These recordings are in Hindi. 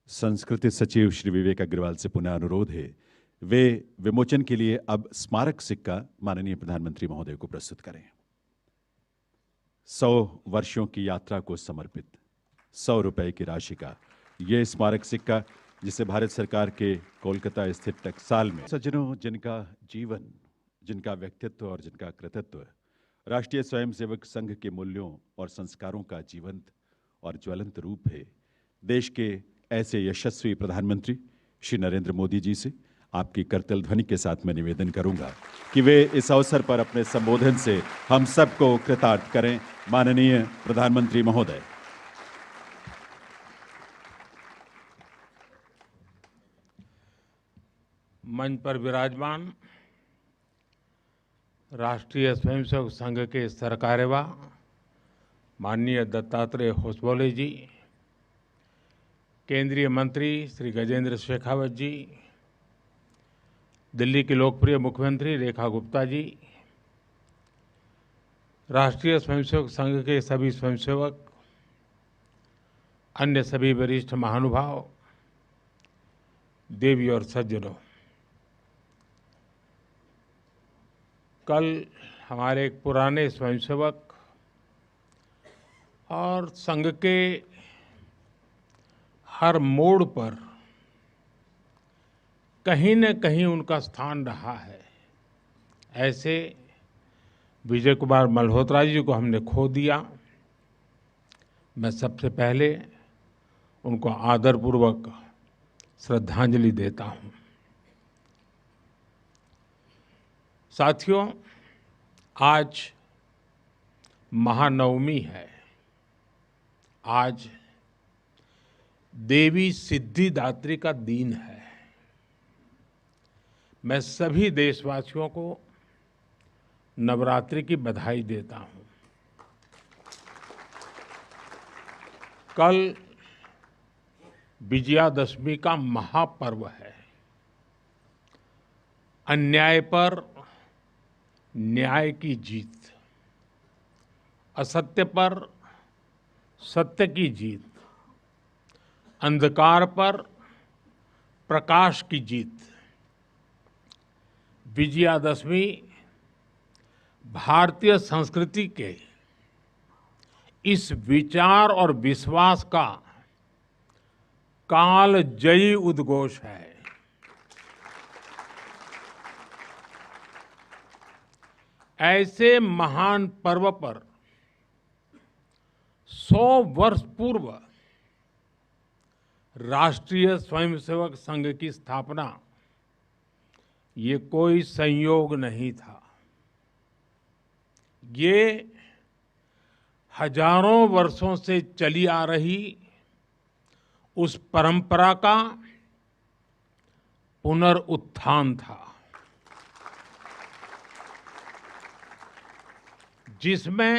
संस्कृति सचिव श्री विवेक अग्रवाल से पुनः अनुरोध है वे विमोचन के लिए अब स्मारक सिक्का माननीय प्रधानमंत्री महोदय को प्रस्तुत करें। 100 वर्षों की यात्रा को समर्पित 100 रुपए की राशि का यह स्मारक सिक्का, जिसे भारत सरकार के कोलकाता स्थित टकसाल में सज्जनों, जिनका जीवन, जिनका व्यक्तित्व और जिनका कृतित्व राष्ट्रीय स्वयंसेवक संघ के मूल्यों और संस्कारों का जीवंत और ज्वलंत रूप है, देश के ऐसे यशस्वी प्रधानमंत्री श्री नरेंद्र मोदी जी से आपकी करतल ध्वनि के साथ मैं निवेदन करूंगा कि वे इस अवसर पर अपने संबोधन से हम सबको कृतार्थ करें। माननीय प्रधानमंत्री महोदय। मंच पर विराजमान राष्ट्रीय स्वयंसेवक संघ के सरकार्यवाह माननीय दत्तात्रेय होसबोले जी, केंद्रीय मंत्री श्री गजेंद्र शेखावत जी, दिल्ली के लोकप्रिय मुख्यमंत्री रेखा गुप्ता जी, राष्ट्रीय स्वयंसेवक संघ के सभी स्वयंसेवक, अन्य सभी वरिष्ठ महानुभाव, देवी और सज्जनों, कल हमारे एक पुराने स्वयंसेवक और संघ के हर मोड़ पर कहीं न कहीं उनका स्थान रहा है, ऐसे विजय कुमार मल्होत्रा जी को हमने खो दिया। मैं सबसे पहले उनको आदरपूर्वक श्रद्धांजलि देता हूं। साथियों, आज महानवमी है। आज देवी सिद्धिदात्री का दिन है। मैं सभी देशवासियों को नवरात्रि की बधाई देता हूं। कल विजयादशमी का महापर्व है। अन्याय पर न्याय की जीत, असत्य पर सत्य की जीत, अंधकार पर प्रकाश की जीत। विजयादशमी भारतीय संस्कृति के इस विचार और विश्वास का कालजयी उद्घोष है। ऐसे महान पर्व पर 100 वर्ष पूर्व राष्ट्रीय स्वयंसेवक संघ की स्थापना, ये कोई संयोग नहीं था। ये हजारों वर्षों से चली आ रही उस परंपरा का पुनरुत्थान था, जिसमें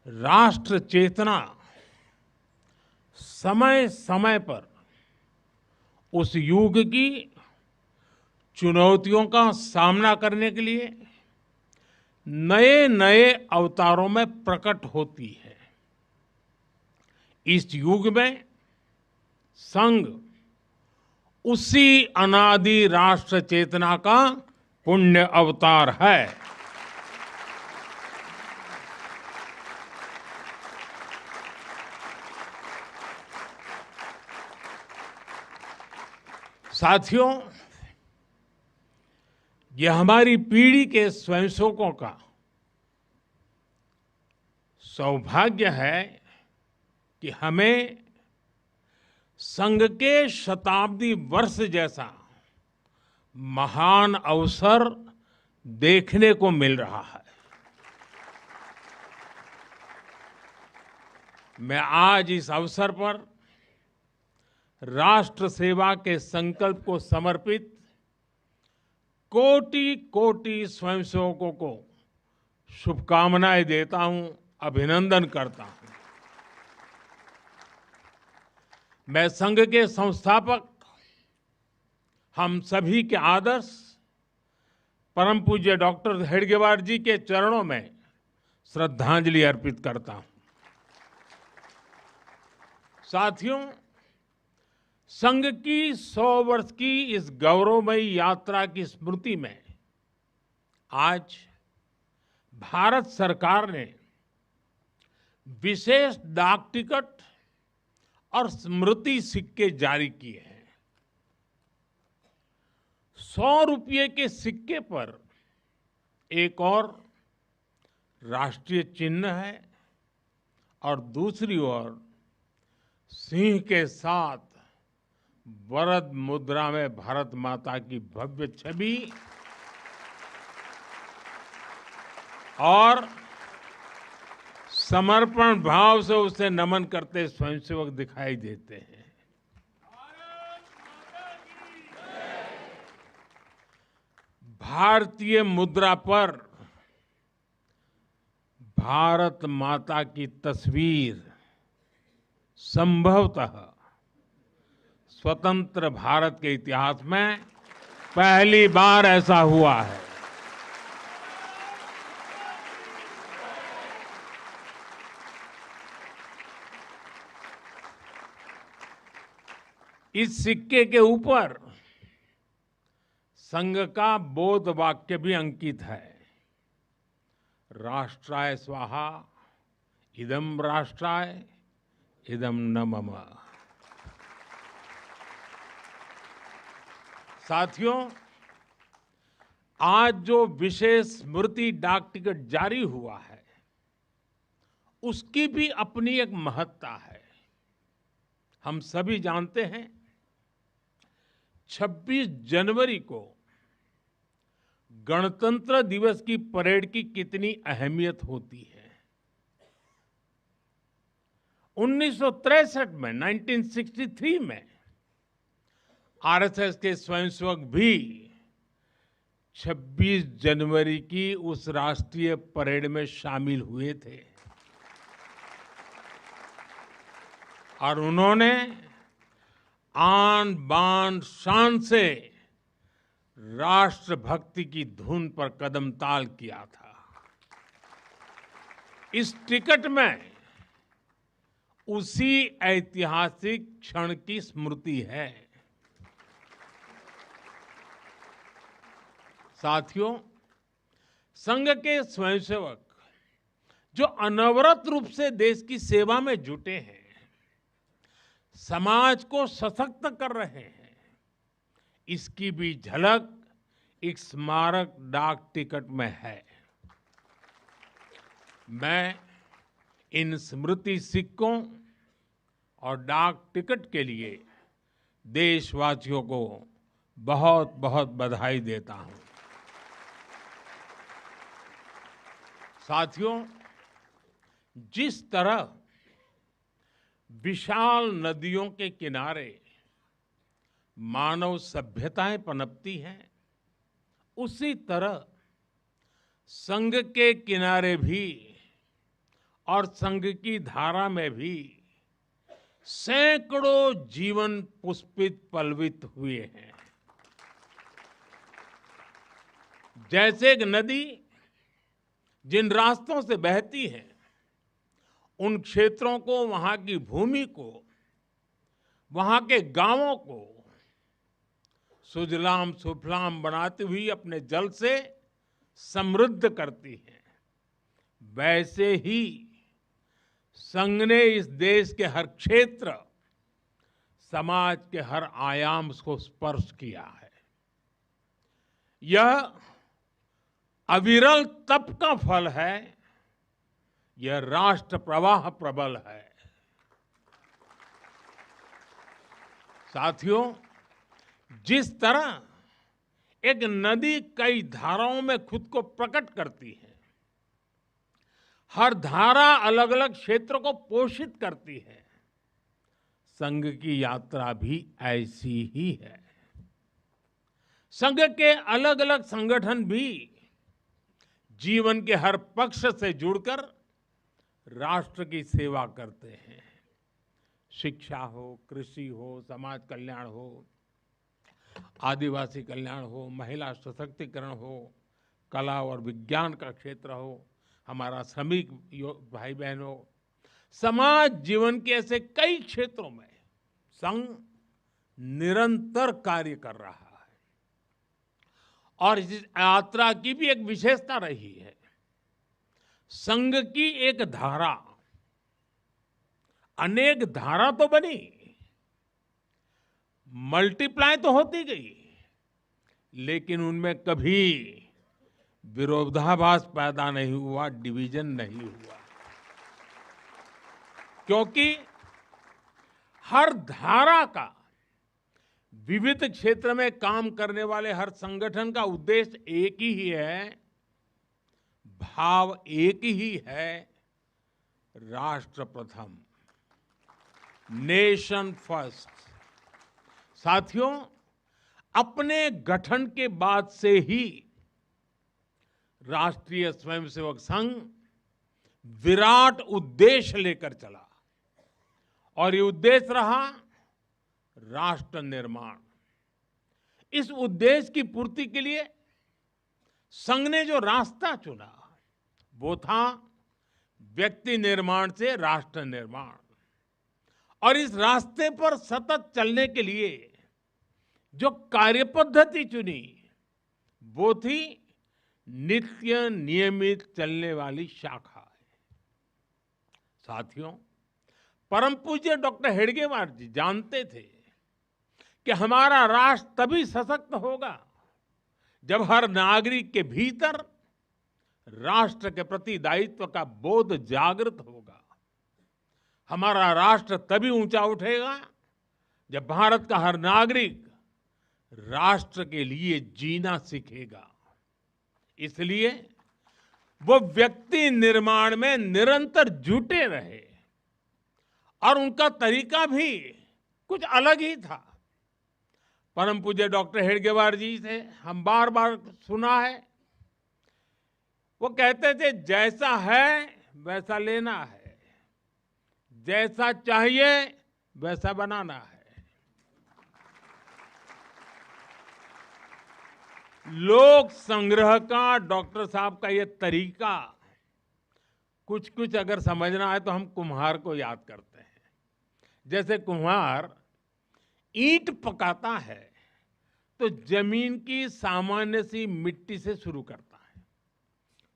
राष्ट्र चेतना समय समय पर उस युग की चुनौतियों का सामना करने के लिए नए नए अवतारों में प्रकट होती है। इस युग में संघ उसी अनादि राष्ट्र चेतना का पुण्य अवतार है। साथियों, यह हमारी पीढ़ी के स्वयंसेवकों का सौभाग्य है कि हमें संघ के शताब्दी वर्ष जैसा महान अवसर देखने को मिल रहा है। मैं आज इस अवसर पर राष्ट्र सेवा के संकल्प को समर्पित कोटि कोटि स्वयंसेवकों को शुभकामनाएं देता हूं, अभिनंदन करता हूं। मैं संघ के संस्थापक, हम सभी के आदर्श परम पूज्य डॉक्टर हेडगेवार जी के चरणों में श्रद्धांजलि अर्पित करता हूं। साथियों, संघ की 100 वर्ष की इस गौरवमयी यात्रा की स्मृति में आज भारत सरकार ने विशेष डाक टिकट और स्मृति सिक्के जारी किए हैं। 100 रुपये के सिक्के पर एक और राष्ट्रीय चिन्ह है और दूसरी ओर सिंह के साथ वरद मुद्रा में भारत माता की भव्य छवि और समर्पण भाव से उसे नमन करते स्वयंसेवक दिखाई देते हैं। भारतीय मुद्रा पर भारत माता की तस्वीर संभवतः स्वतंत्र भारत के इतिहास में पहली बार ऐसा हुआ है। इस सिक्के के ऊपर संघ का बोध वाक्य भी अंकित है। राष्ट्राय स्वाहा इदं राष्ट्राय इदं न मम। साथियों, आज जो विशेष स्मृति डाक टिकट जारी हुआ है उसकी भी अपनी एक महत्ता है। हम सभी जानते हैं 26 जनवरी को गणतंत्र दिवस की परेड की कितनी अहमियत होती है। 1963 में 1963 में आरएसएस के स्वयंसेवक भी 26 जनवरी की उस राष्ट्रीय परेड में शामिल हुए थे और उन्होंने आन बान शान से राष्ट्रभक्ति की धुन पर कदम ताल किया था। इस टिकट में उसी ऐतिहासिक क्षण की स्मृति है। साथियों, संघ के स्वयंसेवक जो अनवरत रूप से देश की सेवा में जुटे हैं, समाज को सशक्त कर रहे हैं, इसकी भी झलक एक स्मारक डाक टिकट में है। मैं इन स्मृति सिक्कों और डाक टिकट के लिए देशवासियों को बहुत बहुत बधाई देता हूं। साथियों, जिस तरह विशाल नदियों के किनारे मानव सभ्यताएं पनपती हैं, उसी तरह संघ के किनारे भी और संघ की धारा में भी सैकड़ों जीवन पुष्पित पल्वित हुए हैं। जैसे एक नदी जिन रास्तों से बहती है, उन क्षेत्रों को, वहां की भूमि को, वहां के गांवों को सुजलाम सुफलाम बनाती हुई अपने जल से समृद्ध करती है, वैसे ही संघ ने इस देश के हर क्षेत्र, समाज के हर आयाम को स्पर्श किया है। यह अविरल तप का फल है, यह राष्ट्र प्रवाह प्रबल है। साथियों, जिस तरह एक नदी कई धाराओं में खुद को प्रकट करती है, हर धारा अलग अलग क्षेत्र को पोषित करती है, संघ की यात्रा भी ऐसी ही है। संघ के अलग अलग संगठन भी जीवन के हर पक्ष से जुड़कर राष्ट्र की सेवा करते हैं। शिक्षा हो, कृषि हो, समाज कल्याण हो, आदिवासी कल्याण हो, महिला सशक्तिकरण हो, कला और विज्ञान का क्षेत्र हो, हमारा श्रमिक भाई बहन हो, समाज जीवन के ऐसे कई क्षेत्रों में संघ निरंतर कार्य कर रहा है। और इस यात्रा की भी एक विशेषता रही है। संघ की एक धारा, अनेक धारा तो बनी, मल्टीप्लाई तो होती गई, लेकिन उनमें कभी विरोधाभास पैदा नहीं हुआ, डिवीजन नहीं हुआ। क्योंकि हर धारा का, विविध क्षेत्र में काम करने वाले हर संगठन का उद्देश्य एक ही है, भाव एक ही है, राष्ट्र प्रथम, नेशन फर्स्ट। साथियों, अपने गठन के बाद से ही राष्ट्रीय स्वयंसेवक संघ विराट उद्देश्य लेकर चला, और ये उद्देश्य रहा राष्ट्र निर्माण। इस उद्देश्य की पूर्ति के लिए संघ ने जो रास्ता चुना वो था व्यक्ति निर्माण से राष्ट्र निर्माण। और इस रास्ते पर सतत चलने के लिए जो कार्यपद्धति चुनी वो थी नित्य नियमित चलने वाली शाखा। साथियों, परम पूज्य डॉक्टर हेडगेवार जी जानते थे कि हमारा राष्ट्र तभी सशक्त होगा जब हर नागरिक के भीतर राष्ट्र के प्रति दायित्व का बोध जागृत होगा। हमारा राष्ट्र तभी ऊंचा उठेगा जब भारत का हर नागरिक राष्ट्र के लिए जीना सीखेगा। इसलिए वो व्यक्ति निर्माण में निरंतर जुटे रहे, और उनका तरीका भी कुछ अलग ही था। परम पूज्य डॉक्टर हेडगेवार जी से हम बार बार सुना है, वो कहते थे जैसा है वैसा लेना है, जैसा चाहिए वैसा बनाना है। लोक संग्रह का डॉक्टर साहब का ये तरीका कुछ कुछ अगर समझना है तो हम कुम्हार को याद करते हैं। जैसे कुम्हार ईंट पकाता है तो जमीन की सामान्य सी मिट्टी से शुरू करता है।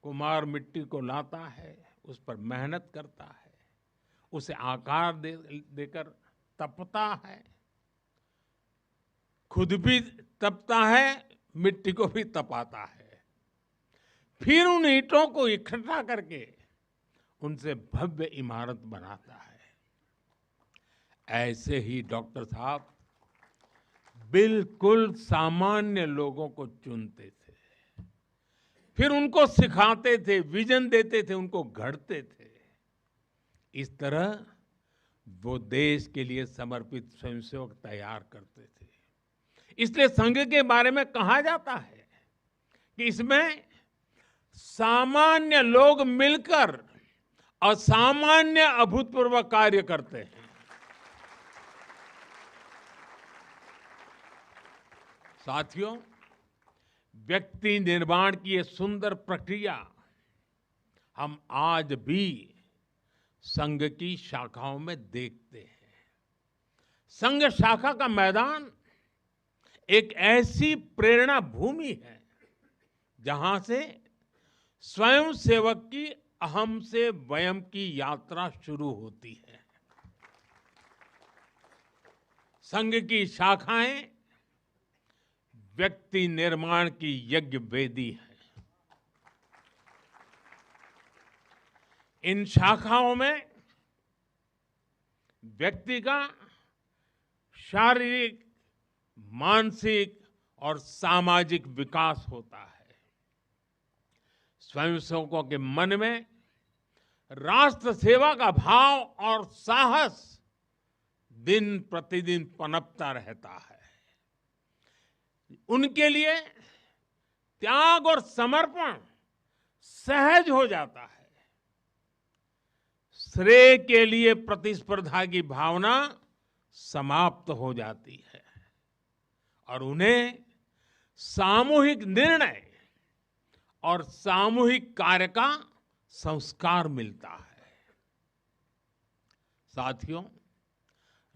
कुम्हार मिट्टी को लाता है, उस पर मेहनत करता है, उसे आकार देकर तपता है, खुद भी तपता है, मिट्टी को भी तपाता है, फिर उन ईंटों को इकट्ठा करके उनसे भव्य इमारत बनाता है। ऐसे ही डॉक्टर साहब बिल्कुल सामान्य लोगों को चुनते थे, फिर उनको सिखाते थे, विजन देते थे, उनको गढ़ते थे। इस तरह वो देश के लिए समर्पित स्वयंसेवक तैयार करते थे। इसलिए संघ के बारे में कहा जाता है कि इसमें सामान्य लोग मिलकर असामान्य अभूतपूर्व कार्य करते हैं। साथियों, व्यक्ति निर्माण की ये सुंदर प्रक्रिया हम आज भी संघ की शाखाओं में देखते हैं। संघ शाखा का मैदान एक ऐसी प्रेरणा भूमि है जहां से स्वयं सेवक की अहम से वयम की यात्रा शुरू होती है। संघ की शाखाएं व्यक्ति निर्माण की यज्ञ वेदी है। इन शाखाओं में व्यक्ति का शारीरिक, मानसिक और सामाजिक विकास होता है। स्वयंसेवकों के मन में राष्ट्र सेवा का भाव और साहस दिन प्रतिदिन पनपता रहता है। उनके लिए त्याग और समर्पण सहज हो जाता है। श्रेय के लिए प्रतिस्पर्धा की भावना समाप्त हो जाती है और उन्हें सामूहिक निर्णय और सामूहिक कार्य का संस्कार मिलता है। साथियों,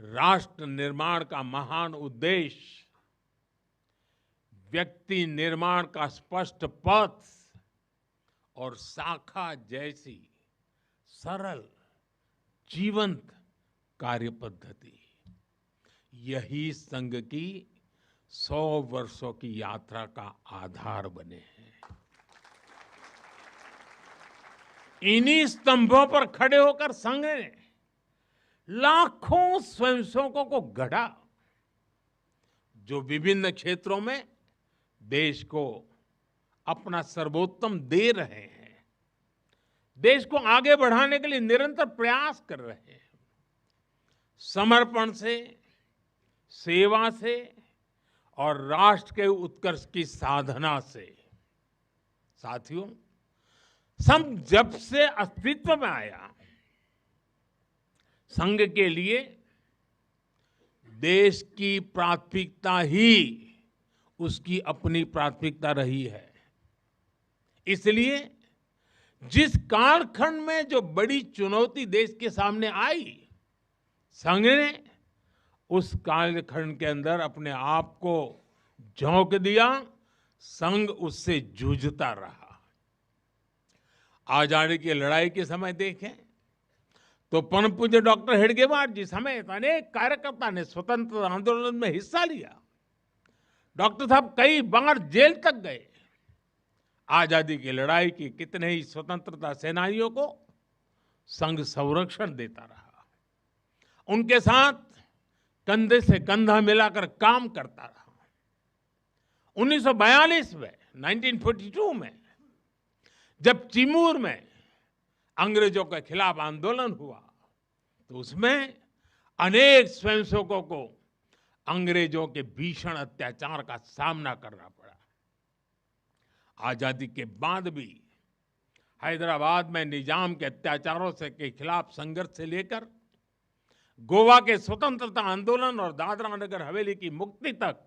राष्ट्र निर्माण का महान उद्देश्य, व्यक्ति निर्माण का स्पष्ट पथ और शाखा जैसी सरल जीवंत कार्य पद्धति, यही संघ की 100 वर्षों की यात्रा का आधार बने हैं। इन्हीं स्तंभों पर खड़े होकर संघ ने लाखों स्वयंसेवकों को गढ़ा, जो विभिन्न क्षेत्रों में देश को अपना सर्वोत्तम दे रहे हैं, देश को आगे बढ़ाने के लिए निरंतर प्रयास कर रहे हैं। समर्पण से, सेवा से और राष्ट्र के उत्कर्ष की साधना से। साथियों, संघ जब से अस्तित्व में आया, संघ के लिए देश की प्राथमिकता ही उसकी अपनी प्राथमिकता रही है। इसलिए जिस कालखंड में जो बड़ी चुनौती देश के सामने आई, संघ ने उस कालखंड के अंदर अपने आप को झोंक दिया, संघ उससे जूझता रहा। आजादी की लड़ाई के समय देखें तो परम पूज्य डॉक्टर हेडगेवार जी समेत अनेक कार्यकर्ता ने स्वतंत्रता आंदोलन में हिस्सा लिया। डॉक्टर साहब कई बार जेल तक गए। आजादी की लड़ाई की कितने ही स्वतंत्रता सेनानियों को संघ संरक्षण देता रहा, उनके साथ कंधे से कंधा मिलाकर काम करता रहा। 1942 में, 1942 में जब चिमूर में अंग्रेजों के खिलाफ आंदोलन हुआ, तो उसमें अनेक स्वयंसेवकों को अंग्रेजों के भीषण अत्याचार का सामना करना पड़ा। आजादी के बाद भी हैदराबाद में निजाम के अत्याचारों से के खिलाफ संघर्ष से लेकर गोवा के स्वतंत्रता आंदोलन और दादरा नगर हवेली की मुक्ति तक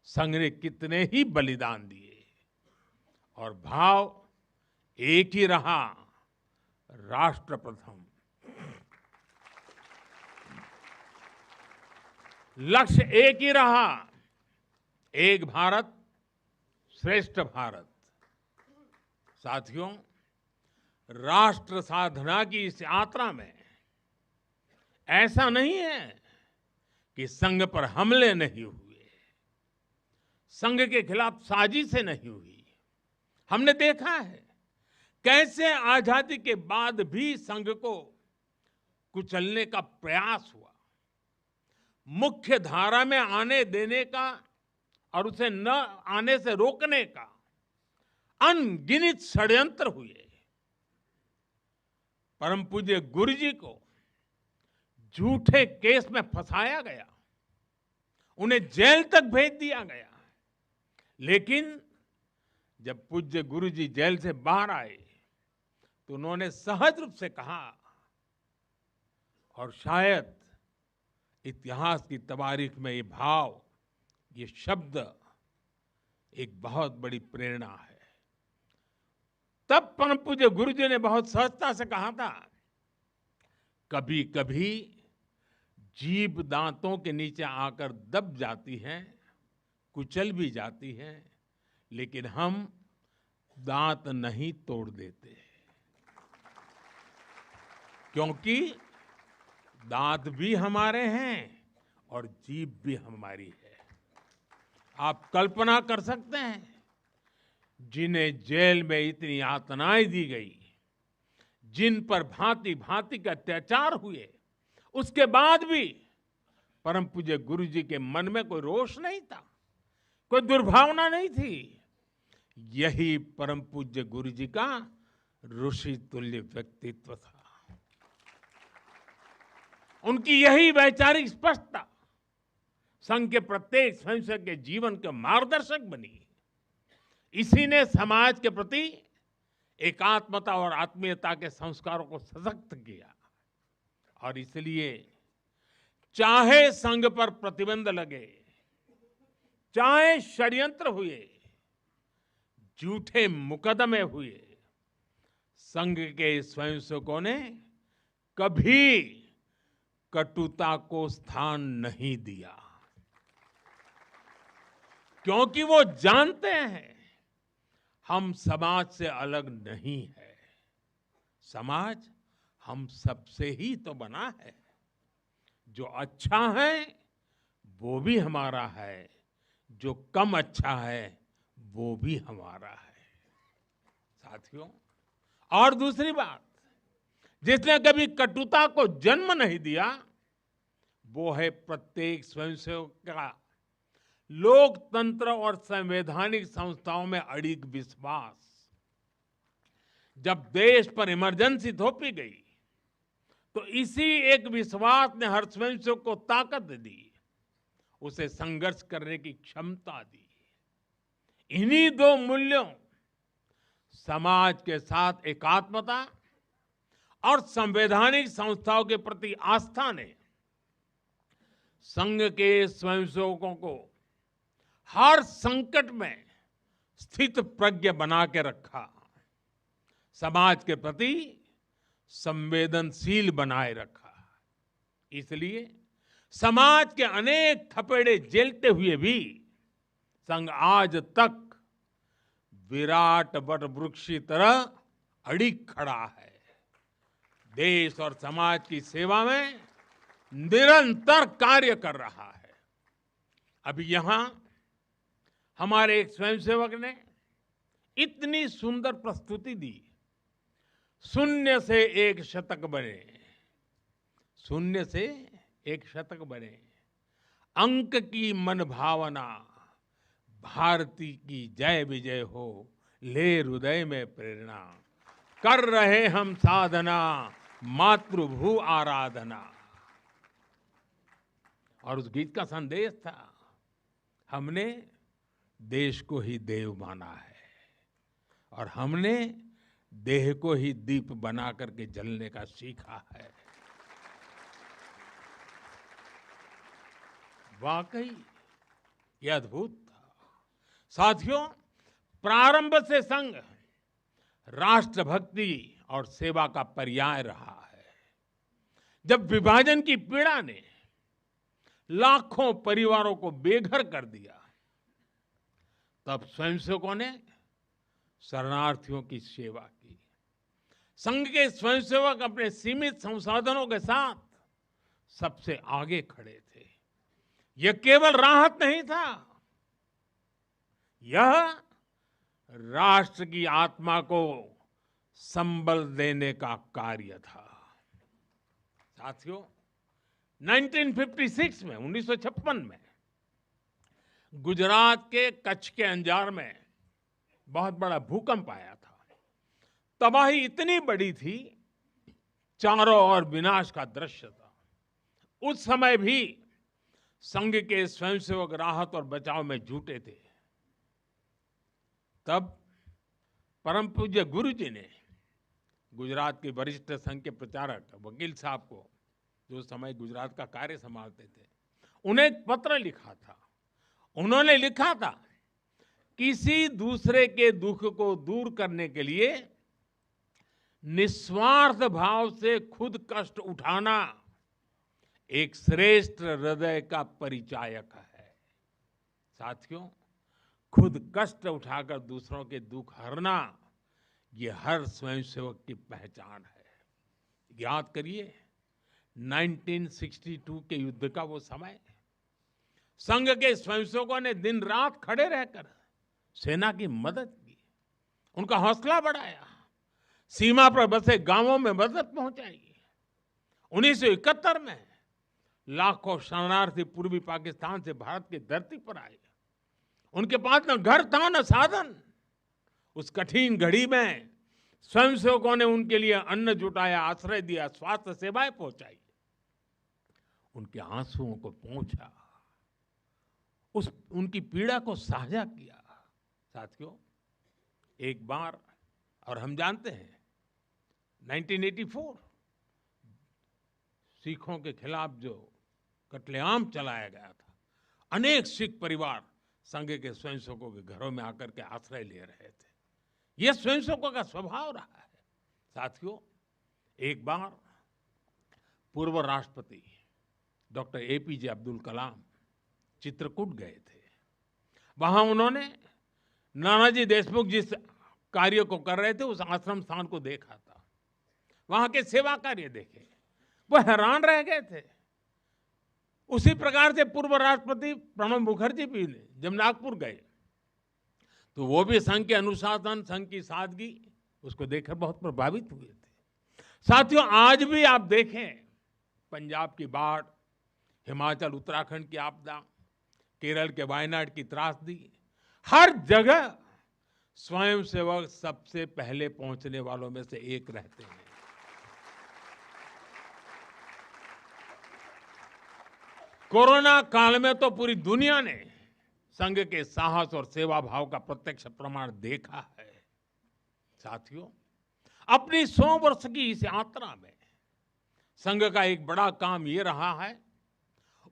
संघ ने कितने ही बलिदान दिए, और भाव एक ही रहा, राष्ट्र प्रथम। लक्ष्य एक ही रहा, एक भारत श्रेष्ठ भारत। साथियों, राष्ट्र साधना की इस यात्रा में ऐसा नहीं है कि संघ पर हमले नहीं हुए, संघ के खिलाफ साजिशें नहीं हुई। हमने देखा है कैसे आजादी के बाद भी संघ को कुचलने का प्रयास हुआ, मुख्य धारा में आने देने का और उसे न आने से रोकने का अनगिनत षड्यंत्र हुए। परम पूज्य गुरु जी को झूठे केस में फंसाया गया, उन्हें जेल तक भेज दिया गया, लेकिन जब पूज्य गुरु जी जेल से बाहर आए तो उन्होंने सहज रूप से कहा, और शायद इतिहास की तवारीख में ये भाव, ये शब्द एक बहुत बड़ी प्रेरणा है। तब परम पूज्य गुरु जी ने बहुत सहजता से कहा था, कभी कभी जीभ दांतों के नीचे आकर दब जाती है, कुचल भी जाती है, लेकिन हम दांत नहीं तोड़ देते, क्योंकि दांत भी हमारे हैं और जीभ भी हमारी है। आप कल्पना कर सकते हैं, जिन्हें जेल में इतनी यातनाएं दी गई, जिन पर भांति भांति के अत्याचार हुए, उसके बाद भी परम पूज्य गुरु जी के मन में कोई रोष नहीं था, कोई दुर्भावना नहीं थी। यही परम पूज्य गुरु जी का ऋषि तुल्य व्यक्तित्व था। उनकी यही वैचारिक स्पष्टता संघ के प्रत्येक स्वयंसेवक के जीवन के मार्गदर्शक बनी। इसी ने समाज के प्रति एकात्मता और आत्मीयता के संस्कारों को सशक्त किया, और इसलिए चाहे संघ पर प्रतिबंध लगे, चाहे षड्यंत्र हुए, झूठे मुकदमे हुए, संघ के स्वयंसेवकों ने कभी कटुता को स्थान नहीं दिया, क्योंकि वो जानते हैं हम समाज से अलग नहीं है। समाज हम सबसे ही तो बना है। जो अच्छा है वो भी हमारा है, जो कम अच्छा है वो भी हमारा है। साथियों, और दूसरी बात, जिसने कभी कटुता को जन्म नहीं दिया वो है प्रत्येक स्वयंसेवक का लोकतंत्र और संवैधानिक संस्थाओं में अडिग विश्वास। जब देश पर इमरजेंसी थोपी गई तो इसी एक विश्वास ने हर स्वयंसेवक को ताकत दी, उसे संघर्ष करने की क्षमता दी। इन्हीं दो मूल्यों, समाज के साथ एकात्मता और संवैधानिक संस्थाओं के प्रति आस्था ने संघ के स्वयंसेवकों को हर संकट में स्थित प्रज्ञ बना के रखा, समाज के प्रति संवेदनशील बनाए रखा। इसलिए समाज के अनेक थपेड़े झेलते हुए भी संघ आज तक विराट वटवृक्ष की तरह अडिग खड़ा है। देश और समाज की सेवा में निरंतर कार्य कर रहा है। अभी यहां हमारे एक स्वयंसेवक ने इतनी सुंदर प्रस्तुति दी, शून्य से एक शतक बने, शून्य से एक शतक बने, अंक की मन भावना, भारती की जय विजय हो, ले हृदय में प्रेरणा, कर रहे हम साधना, मातृभू आराधना। और उस गीत का संदेश था, हमने देश को ही देव माना है और हमने देह को ही दीप बना करके जलने का सीखा है। वाकई ये अद्भुत था। साथियों, प्रारंभ से संघ राष्ट्रभक्ति और सेवा का पर्याय रहा है। जब विभाजन की पीड़ा ने लाखों परिवारों को बेघर कर दिया, तब स्वयंसेवकों ने शरणार्थियों की सेवा की। संघ के स्वयंसेवक अपने सीमित संसाधनों के साथ सबसे आगे खड़े थे। यह केवल राहत नहीं था, यह राष्ट्र की आत्मा को संबल देने का कार्य था। साथियों, 1956 में 1956 में गुजरात के कच्छ के अंजार में बहुत बड़ा भूकंप आया था। तबाही इतनी बड़ी थी, चारों ओर विनाश का दृश्य था। उस समय भी संघ के स्वयंसेवक राहत और बचाव में जुटे थे। तब परम पूज्य गुरु जी ने गुजरात के वरिष्ठ संघ के प्रचारक वकील साहब को, जो समय गुजरात का कार्य संभालते थे, उन्हें एक पत्र लिखा था। उन्होंने लिखा था, किसी दूसरे के दुख को दूर करने के लिए निस्वार्थ भाव से खुद कष्ट उठाना एक श्रेष्ठ हृदय का परिचायक है। साथियों, खुद कष्ट उठाकर दूसरों के दुख हरना, ये हर स्वयंसेवक की पहचान है। याद करिए 1962 के युद्ध का वो समय, संघ के स्वयंसेवकों ने दिन रात खड़े रहकर सेना की मदद की, उनका हौसला बढ़ाया, सीमा पर बसे गांवों में मदद पहुंचाई। 1971 में लाखों शरणार्थी पूर्वी पाकिस्तान से भारत की धरती पर आए। उनके पास न घर था न साधन। उस कठिन घड़ी में स्वयंसेवकों ने उनके लिए अन्न जुटाया, आश्रय दिया, स्वास्थ्य सेवाएं पहुंचाई, उनके आंसुओं को पोंछा, उनकी पीड़ा को साझा किया। साथियों, एक बार, और हम जानते हैं 1984 सिखों के खिलाफ जो कत्लेआम चलाया गया था, अनेक सिख परिवार संघ के स्वयंसेवकों के घरों में आकर के आश्रय ले रहे थे। यह स्वयंसेवकों का स्वभाव रहा है। साथियों, एक बार पूर्व राष्ट्रपति डॉक्टर एपीजे अब्दुल कलाम चित्रकूट गए थे। वहां उन्होंने नानाजी देशमुख जिस कार्य को कर रहे थे उस आश्रम स्थान को देखा था, वहां के सेवा कार्य देखे, वो हैरान रह गए थे। उसी प्रकार से पूर्व राष्ट्रपति प्रणब मुखर्जी भी जब नागपुर गए तो वो भी संघ के अनुशासन, संघ की सादगी उसको देखकर बहुत प्रभावित हुए थे। साथियों, आज भी आप देखें, पंजाब की बाढ़, हिमाचल उत्तराखंड की आपदा, केरल के वायनाड की त्रासदी, हर जगह स्वयंसेवक सबसे पहले पहुंचने वालों में से एक रहते हैं। कोरोना काल में तो पूरी दुनिया ने संघ के साहस और सेवा भाव का प्रत्यक्ष प्रमाण देखा है। साथियों, अपनी 100 वर्ष की इस यात्रा में संघ का एक बड़ा काम ये रहा है,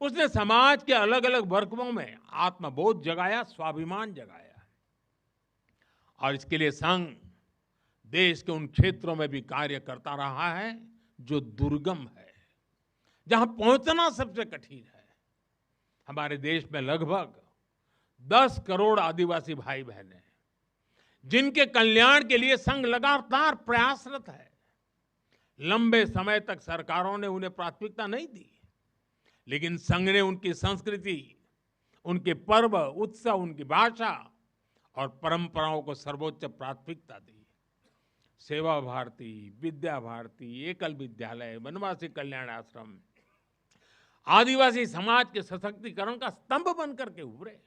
उसने समाज के अलग अलग वर्गों में आत्मबोध जगाया, स्वाभिमान जगाया। और इसके लिए संघ देश के उन क्षेत्रों में भी कार्य करता रहा है जो दुर्गम है, जहां पहुंचना सबसे कठिन है। हमारे देश में लगभग 10 करोड़ आदिवासी भाई बहन हैं, जिनके कल्याण के लिए संघ लगातार प्रयासरत है। लंबे समय तक सरकारों ने उन्हें प्राथमिकता नहीं दी, लेकिन संघ ने उनकी संस्कृति, उनके पर्व, उत्सव, उनकी भाषा और परंपराओं को सर्वोच्च प्राथमिकता दी। सेवा भारती, विद्या भारती, एकल विद्यालय, वनवासी कल्याण आश्रम आदिवासी समाज के सशक्तिकरण का स्तंभ बनकर के उभरे।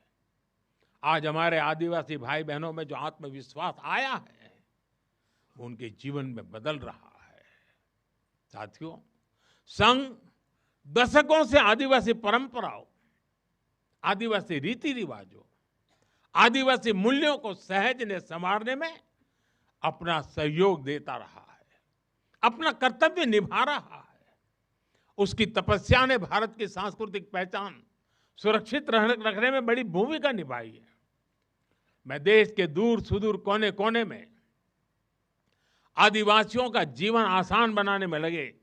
आज हमारे आदिवासी भाई बहनों में जो आत्मविश्वास आया है, वो उनके जीवन में बदल रहा है। साथियों, संघ दशकों से आदिवासी परंपराओं, आदिवासी रीति रिवाजों, आदिवासी मूल्यों को सहजने संवारने में अपना सहयोग देता रहा है, अपना कर्तव्य निभा रहा है। उसकी तपस्या ने भारत की सांस्कृतिक पहचान सुरक्षित रखने में बड़ी भूमिका निभाई है। मैं देश के दूर सुदूर कोने कोने में आदिवासियों का जीवन आसान बनाने में लगे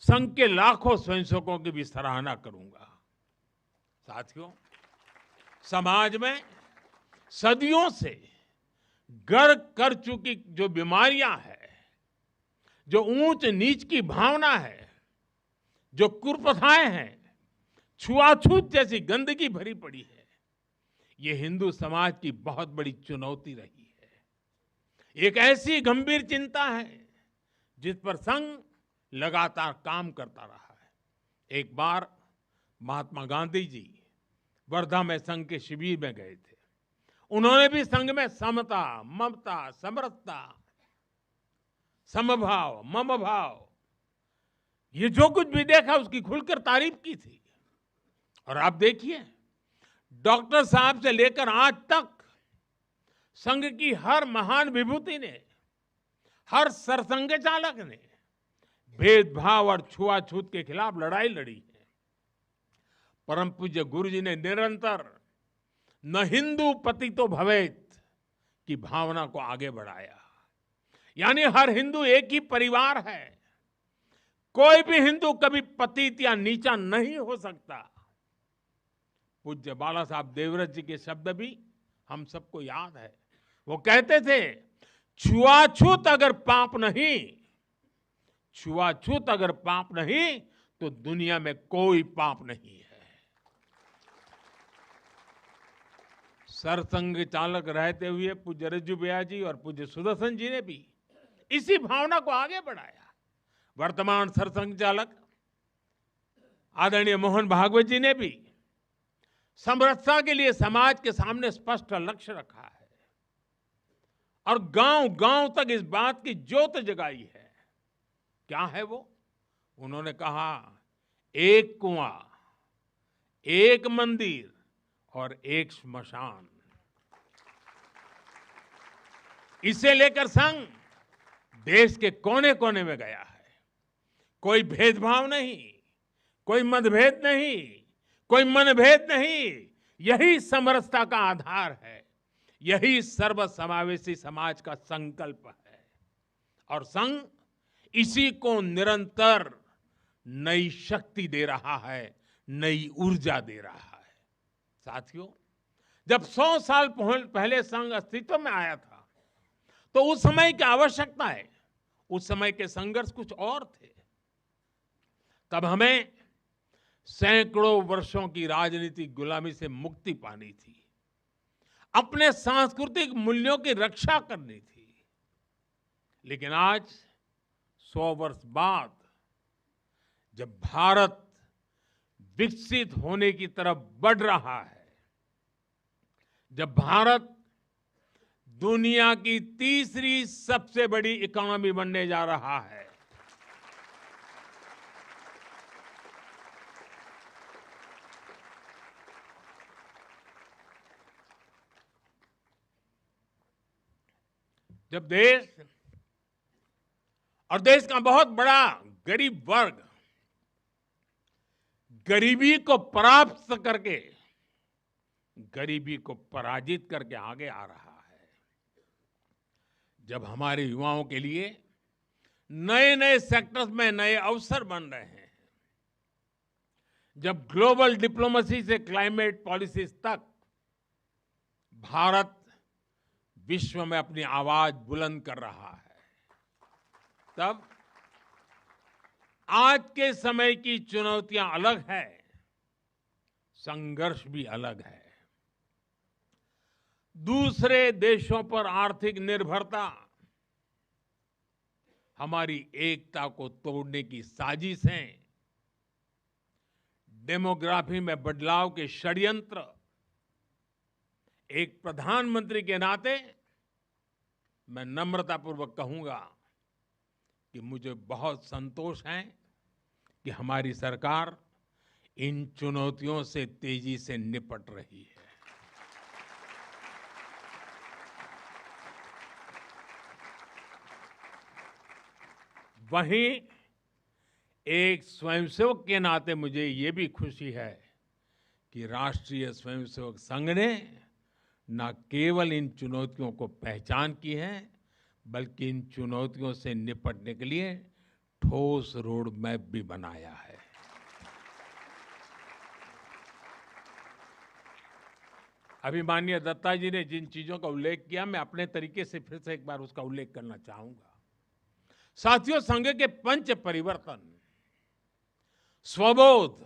संघ के लाखों स्वयंसेवकों की भी सराहना करूंगा। साथियों, समाज में सदियों से गढ़ कर चुकी जो बीमारियां हैं, जो ऊंच नीच की भावना है, जो कुप्रथाएं हैं, छुआछूत जैसी गंदगी भरी पड़ी है, ये हिंदू समाज की बहुत बड़ी चुनौती रही है। एक ऐसी गंभीर चिंता है जिस पर संघ लगातार काम करता रहा है। एक बार महात्मा गांधी जी वर्धा में संघ के शिविर में गए थे। उन्होंने भी संघ में समता, ममता, समरसता, समभाव, मम भाव, ये जो कुछ भी देखा उसकी खुलकर तारीफ की थी। और आप देखिए, डॉक्टर साहब से लेकर आज तक संघ की हर महान विभूति ने, हर सरसंघ चालक ने भेदभाव और छुआछूत के खिलाफ लड़ाई लड़ी है। परम पूज्य गुरु जी ने निरंतर न हिंदू पतितो भवेत की भावना को आगे बढ़ाया। यानी हर हिंदू एक ही परिवार है, कोई भी हिंदू कभी पतित या नीचा नहीं हो सकता। पूज्य बाला साहब देवव्रत जी के शब्द भी हम सबको याद है। वो कहते थे, छुआछूत अगर पाप नहीं, छुआछूत अगर पाप नहीं तो दुनिया में कोई पाप नहीं है। सरसंघ चालक रहते हुए पूज्य रज्जू भैया जी और पूज्य सुदर्शन जी ने भी इसी भावना को आगे बढ़ाया। वर्तमान सरसंघ चालक आदरणीय मोहन भागवत जी ने भी समरसता के लिए समाज के सामने स्पष्ट लक्ष्य रखा है और गांव गांव तक इस बात की ज्योत जगाई है। क्या है वो? उन्होंने कहा, एक कुआं, एक मंदिर और एक श्मशान। इसे लेकर संघ देश के कोने कोने में गया है। कोई भेदभाव नहीं, कोई मतभेद नहीं, कोई मनभेद नहीं। यही समरसता का आधार है, यही सर्वसमावेशी समाज का संकल्प है। और संघ इसी को निरंतर नई शक्ति दे रहा है, नई ऊर्जा दे रहा है। साथियों, जब 100 साल पहले संघ अस्तित्व में आया था, तो उस समय की आवश्यकताएं, उस समय के संघर्ष कुछ और थे। तब हमें सैकड़ों वर्षों की राजनीतिक गुलामी से मुक्ति पानी थी, अपने सांस्कृतिक मूल्यों की रक्षा करनी थी। लेकिन आज 100 वर्ष बाद जब भारत विकसित होने की तरफ बढ़ रहा है, जब भारत दुनिया की तीसरी सबसे बड़ी इकोनॉमी बनने जा रहा है, जब देश और देश का बहुत बड़ा गरीब वर्ग गरीबी को परास्त करके, गरीबी को पराजित करके आगे आ रहा है, जब हमारे युवाओं के लिए नए नए सेक्टर्स में नए अवसर बन रहे हैं, जब ग्लोबल डिप्लोमेसी से क्लाइमेट पॉलिसीज तक भारत विश्व में अपनी आवाज बुलंद कर रहा है, तब आज के समय की चुनौतियां अलग है, संघर्ष भी अलग है। दूसरे देशों पर आर्थिक निर्भरता हमारी एकता को तोड़ने की साजिशें, डेमोग्राफी में बदलाव के षड्यंत्र, एक प्रधानमंत्री के नाते मैं नम्रतापूर्वक कहूंगा कि मुझे बहुत संतोष है कि हमारी सरकार इन चुनौतियों से तेजी से निपट रही है। वहीं एक स्वयंसेवक के नाते मुझे ये भी खुशी है कि राष्ट्रीय स्वयंसेवक संघ ने न केवल इन चुनौतियों को पहचान की है, बल्कि इन चुनौतियों से निपटने के लिए ठोस रोड मैप भी बनाया है। अभी माननीय दत्ता जी ने जिन चीजों का उल्लेख किया, मैं अपने तरीके से फिर से एक बार उसका उल्लेख करना चाहूंगा। साथियों, संघ के पंच परिवर्तन, स्वबोध,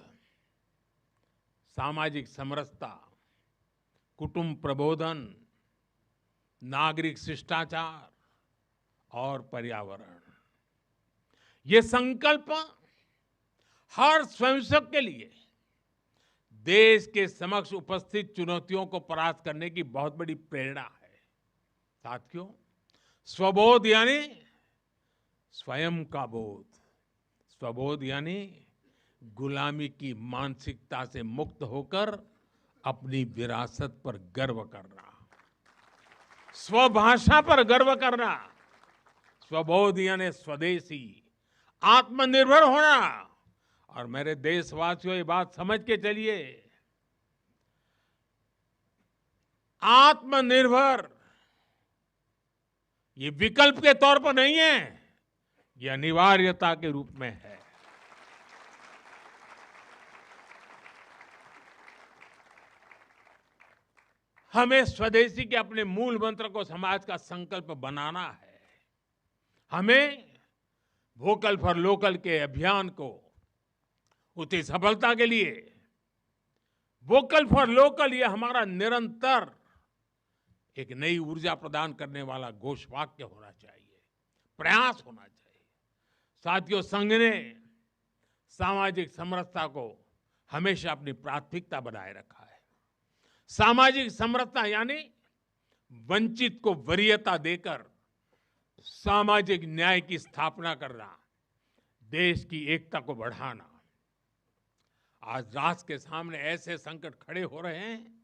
सामाजिक समरसता, कुटुंब प्रबोधन, नागरिक शिष्टाचार और पर्यावरण, ये संकल्प हर स्वयंसेवक के लिए देश के समक्ष उपस्थित चुनौतियों को परास्त करने की बहुत बड़ी प्रेरणा है। साथियों, स्वबोध यानी स्वयं का बोध, स्वबोध यानी गुलामी की मानसिकता से मुक्त होकर अपनी विरासत पर गर्व करना, स्वभाषा पर गर्व करना। स्वबोध यानी स्वदेशी, आत्मनिर्भर होना। और मेरे देशवासियों, ये बात समझ के चलिए, आत्मनिर्भर ये विकल्प के तौर पर नहीं है, ये अनिवार्यता के रूप में है। हमें स्वदेशी के अपने मूल मंत्र को समाज का संकल्प बनाना है। हमें वोकल फॉर लोकल के अभियान को उतनी सफलता के लिए वोकल फॉर लोकल ये हमारा निरंतर एक नई ऊर्जा प्रदान करने वाला घोषवाक्य होना चाहिए, प्रयास होना चाहिए। साथियों, संघ ने सामाजिक समरसता को हमेशा अपनी प्राथमिकता बनाए रखा है। सामाजिक समरसता यानी वंचित को वरीयता देकर सामाजिक न्याय की स्थापना करना, देश की एकता को बढ़ाना। आज राष्ट्र के सामने ऐसे संकट खड़े हो रहे हैं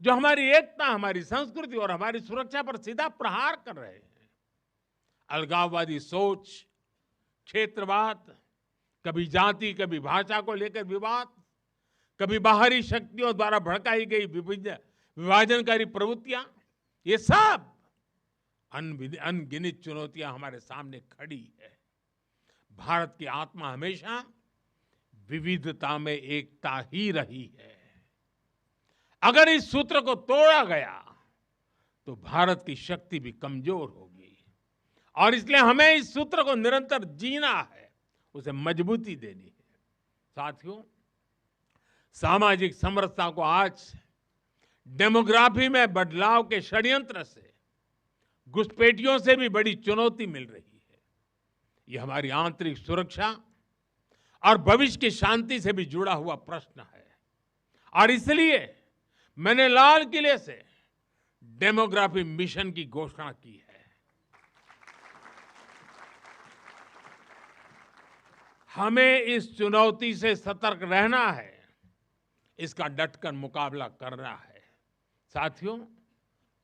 जो हमारी एकता, हमारी संस्कृति और हमारी सुरक्षा पर सीधा प्रहार कर रहे हैं। अलगाववादी सोच, क्षेत्रवाद, कभी जाति, कभी भाषा को लेकर विवाद, कभी बाहरी शक्तियों द्वारा भड़काई गई विभाजनकारी प्रवृत्तियां, ये सब अनगिनत चुनौतियां हमारे सामने खड़ी है। भारत की आत्मा हमेशा विविधता में एकता ही रही है। अगर इस सूत्र को तोड़ा गया तो भारत की शक्ति भी कमजोर होगी और इसलिए हमें इस सूत्र को निरंतर जीना है, उसे मजबूती देनी है। साथियों, सामाजिक समरसता को आज डेमोग्राफी में बदलाव के षड्यंत्र से, घुसपैठियों से भी बड़ी चुनौती मिल रही है। ये हमारी आंतरिक सुरक्षा और भविष्य की शांति से भी जुड़ा हुआ प्रश्न है और इसलिए मैंने लाल किले से डेमोग्राफी मिशन की घोषणा की है। हमें इस चुनौती से सतर्क रहना है, इसका डटकर मुकाबला करना है। साथियों,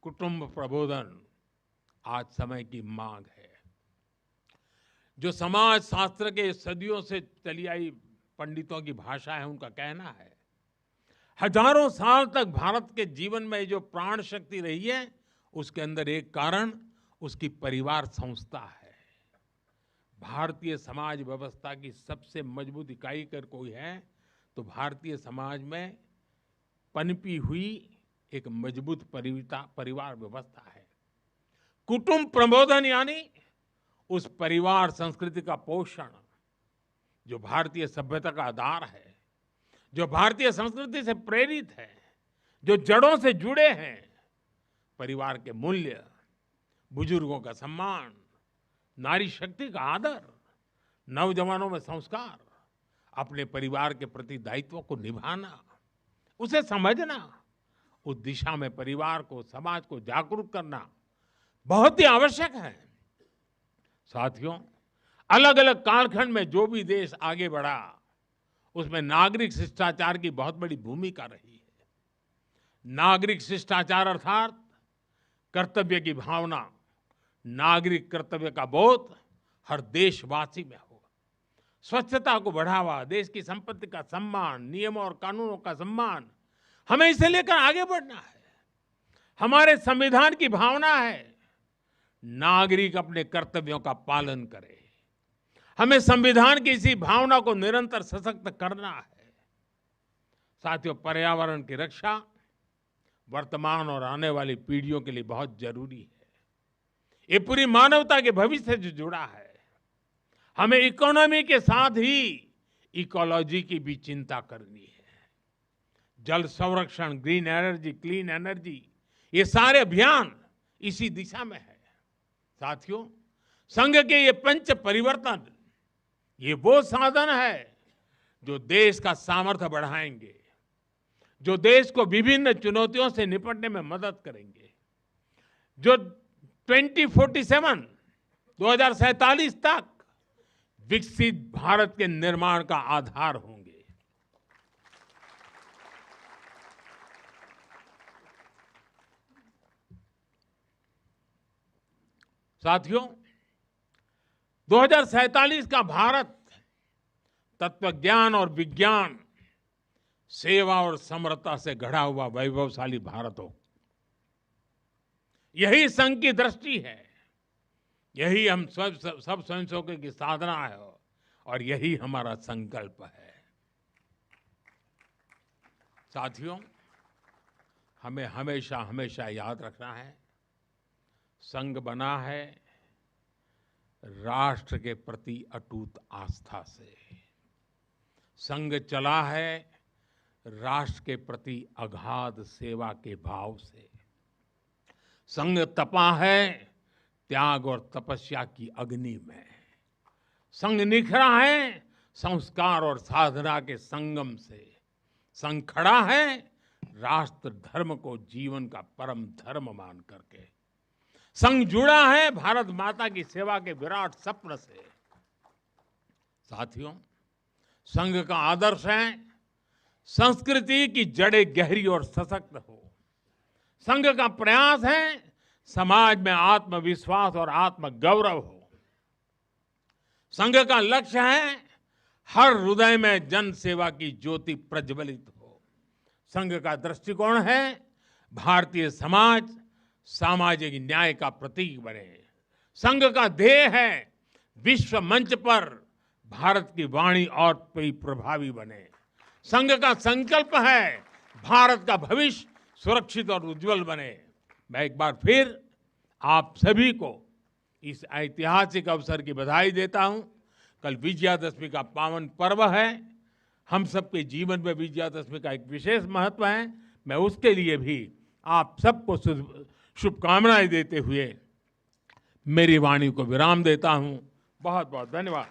कुटुंब प्रबोधन आज समय की मांग है। जो समाज शास्त्र के सदियों से चली आई पंडितों की भाषा है, उनका कहना है, हजारों साल तक भारत के जीवन में जो प्राण शक्ति रही है, उसके अंदर एक कारण उसकी परिवार संस्था है। भारतीय समाज व्यवस्था की सबसे मजबूत इकाई अगर कोई है तो भारतीय समाज में पनपी हुई एक मजबूत परिवार व्यवस्था है। कुटुंब प्रबोधन यानी उस परिवार संस्कृति का पोषण जो भारतीय सभ्यता का आधार है, जो भारतीय संस्कृति से प्रेरित है, जो जड़ों से जुड़े हैं। परिवार के मूल्य, बुजुर्गों का सम्मान, नारी शक्ति का आदर, नौजवानों में संस्कार, अपने परिवार के प्रति दायित्व को निभाना, उसे समझना, उस दिशा में परिवार को, समाज को जागरूक करना बहुत ही आवश्यक है। साथियों, अलग अलग कालखंड में जो भी देश आगे बढ़ा, उसमें नागरिक शिष्टाचार की बहुत बड़ी भूमिका रही है। नागरिक शिष्टाचार अर्थात कर्तव्य की भावना, नागरिक कर्तव्य का बोध हर देशवासी में हो। स्वच्छता को बढ़ावा, देश की संपत्ति का सम्मान, नियमों और कानूनों का सम्मान, हमें इसे लेकर आगे बढ़ना है। हमारे संविधान की भावना है नागरिक अपने कर्तव्यों का पालन करे। हमें संविधान की इसी भावना को निरंतर सशक्त करना है। साथियों, पर्यावरण की रक्षा वर्तमान और आने वाली पीढ़ियों के लिए बहुत जरूरी है। ये पूरी मानवता के भविष्य से जुड़ा है। हमें इकोनॉमी के साथ ही इकोलॉजी की भी चिंता करनी है। जल संरक्षण, ग्रीन एनर्जी, क्लीन एनर्जी, ये सारे अभियान इसी दिशा में है। साथियों, संघ के ये पंच परिवर्तन, ये वो साधन है जो देश का सामर्थ्य बढ़ाएंगे, जो देश को विभिन्न चुनौतियों से निपटने में मदद करेंगे, जो 2047 तक विकसित भारत के निर्माण का आधार होंगे। साथियों, 2047 का भारत तत्वज्ञान और विज्ञान, सेवा और समरसता से गढ़ा हुआ वैभवशाली भारत हो। यही संघ की दृष्टि है, यही हम सब स्वयंसेवकों की साधना है और यही हमारा संकल्प है। साथियों, हमें हमेशा हमेशा याद रखना है, संघ बना है राष्ट्र के प्रति अटूट आस्था से। संघ चला है राष्ट्र के प्रति अगाध सेवा के भाव से। संघ तपा है त्याग और तपस्या की अग्नि में। संघ निखरा है संस्कार और साधना के संगम से। संघ खड़ा है राष्ट्र धर्म को जीवन का परम धर्म मान करके। संघ जुड़ा है भारत माता की सेवा के विराट सपने से। साथियों, संघ का आदर्श है संस्कृति की जड़ें गहरी और सशक्त हो। संघ का प्रयास है समाज में आत्मविश्वास और आत्मगौरव हो। संघ का लक्ष्य है हर हृदय में जन सेवा की ज्योति प्रज्वलित हो। संघ का दृष्टिकोण है भारतीय समाज सामाजिक न्याय का प्रतीक बने। संघ का ध्येय है विश्व मंच पर भारत की वाणी और भी प्रभावी बने। संघ का संकल्प है भारत का भविष्य सुरक्षित और उज्जवल बने। मैं एक बार फिर आप सभी को इस ऐतिहासिक अवसर की बधाई देता हूं। कल विजयादशमी का पावन पर्व है। हम सबके जीवन में विजयादशमी का एक विशेष महत्व है। मैं उसके लिए भी आप सबको शुभकामनाएं देते हुए मेरी वाणी को विराम देता हूं। बहुत बहुत धन्यवाद।